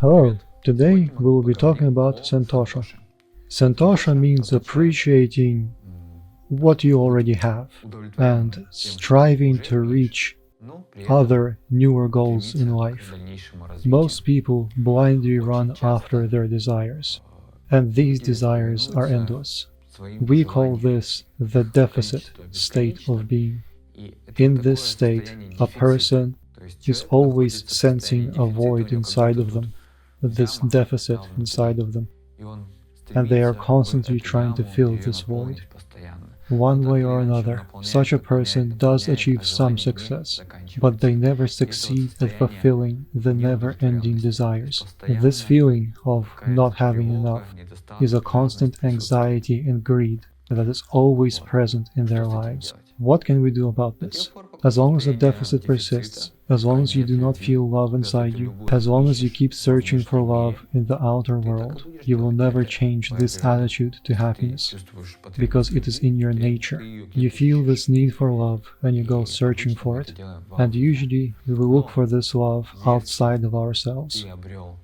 Hello, today we will be talking about Santosha. Santosha means appreciating what you already have and striving to reach other newer goals in life. Most people blindly run after their desires, and these desires are endless. We call this the deficit state of being. In this state, a person is always sensing a void inside of them, this deficit inside of them, and they are constantly trying to fill this void. One way or another, such a person does achieve some success, but they never succeed at fulfilling the never-ending desires. This feeling of not having enough is a constant anxiety and greed that is always present in their lives. What can we do about this? As long as the deficit persists, as long as you do not feel love inside you, as long as you keep searching for love in the outer world, you will never change this attitude to happiness, because it is in your nature. You feel this need for love and you go searching for it, and usually we will look for this love outside of ourselves.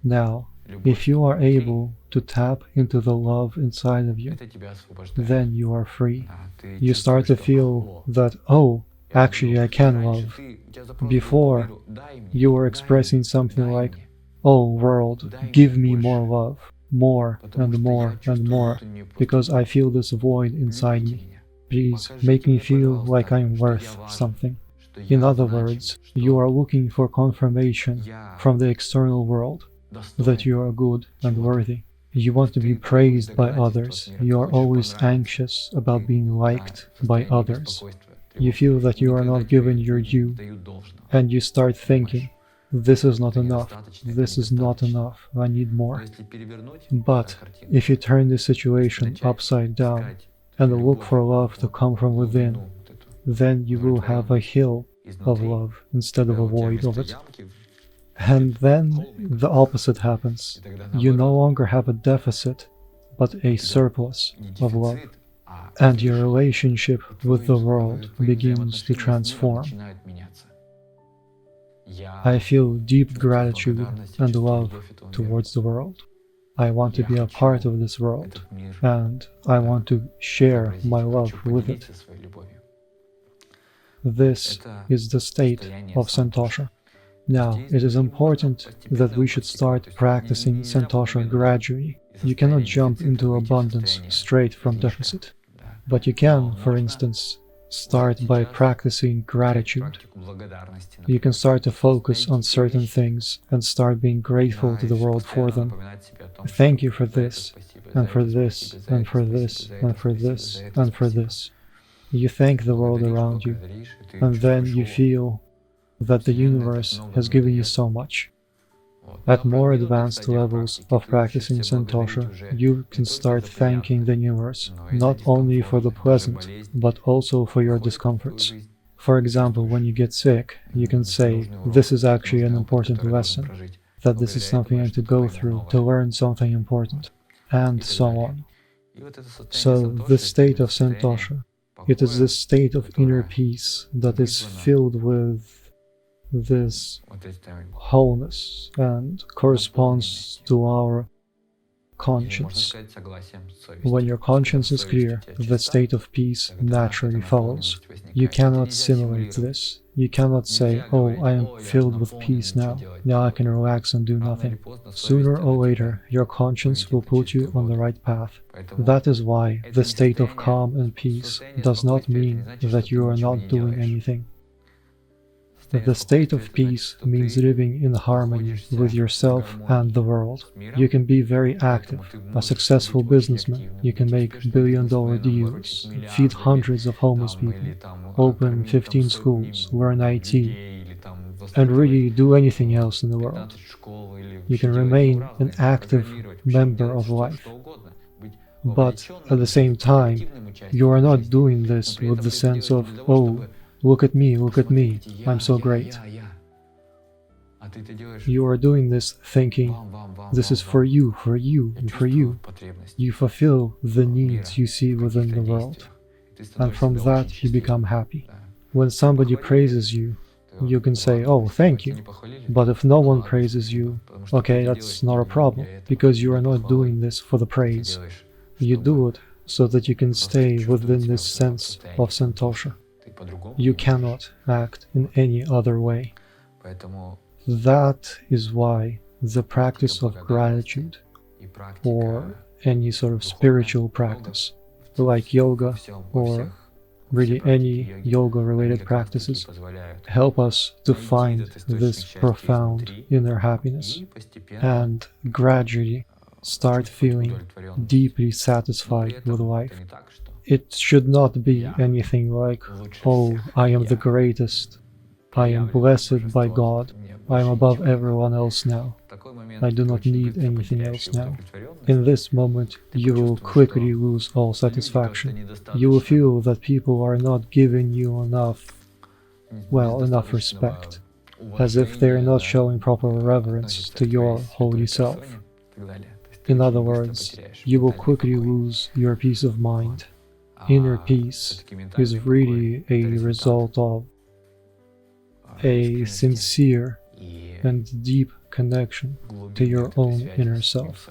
Now, if you are able to tap into the love inside of you, then you are free. You start to feel that, oh, actually I can love. Before, you were expressing something like, oh world, give me more love, more and more and more, because I feel this void inside me. Please make me feel like I'm worth something. In other words, you are looking for confirmation from the external world that you are good and worthy. You want to be praised by others. You are always anxious about being liked by others. You feel that you are not given your due, and you start thinking, this is not enough, this is not enough, I need more. But if you turn the situation upside down and look for love to come from within, then you will have a hill of love instead of a void of it. And then the opposite happens. You no longer have a deficit, but a surplus of love. And your relationship with the world begins to transform. I feel deep gratitude and love towards the world. I want to be a part of this world, and I want to share my love with it. This is the state of Santosha. Now, it is important that we should start practicing Santosha gradually. You cannot jump into abundance straight from deficit. But you can, for instance, start by practicing gratitude. You can start to focus on certain things and start being grateful to the world for them. Thank you for this, and for this, and for this, and for this, and for this. You thank the world around you, and then you feel that the universe has given you so much. At more advanced levels of practicing Santosha, you can start thanking the universe, not only for the pleasant, but also for your discomforts. For example, when you get sick, you can say, this is actually an important lesson, that this is something I have to go through to learn something important, and so on. So, this state of Santosha, it is this state of inner peace that is filled with this wholeness and corresponds to our conscience. When your conscience is clear, the state of peace naturally follows. You cannot simulate this. You cannot say, oh, I am filled with peace now I can relax and do nothing. Sooner or later, your conscience will put you on the right path. That is why the state of calm and peace does not mean that you are not doing anything. The state of peace means living in harmony with yourself and the world. You can be very active, a successful businessman. You can make billion-dollar deals, feed hundreds of homeless people, open 15 schools, learn IT, and really do anything else in the world. You can remain an active member of life. But at the same time, you are not doing this with the sense of, oh, look at me, I'm so great. You are doing this thinking, this is for you, and for you. You fulfill the needs you see within the world, and from that you become happy. When somebody praises you, you can say, oh, thank you. But if no one praises you, okay, that's not a problem, because you are not doing this for the praise. You do it so that you can stay within this sense of Santosha. You cannot act in any other way. That is why the practice of gratitude, or any sort of spiritual practice, like yoga or really any yoga-related practices, help us to find this profound inner happiness and gradually start feeling deeply satisfied with life. It should not be anything like, oh, I am the greatest, I am blessed by God, I am above everyone else now, I do not need anything else now. In this moment, you will quickly lose all satisfaction. You will feel that people are not giving you enough respect, as if they are not showing proper reverence to your holy self. In other words, you will quickly lose your peace of mind. Inner peace is really a result of a sincere and deep connection to your own inner self.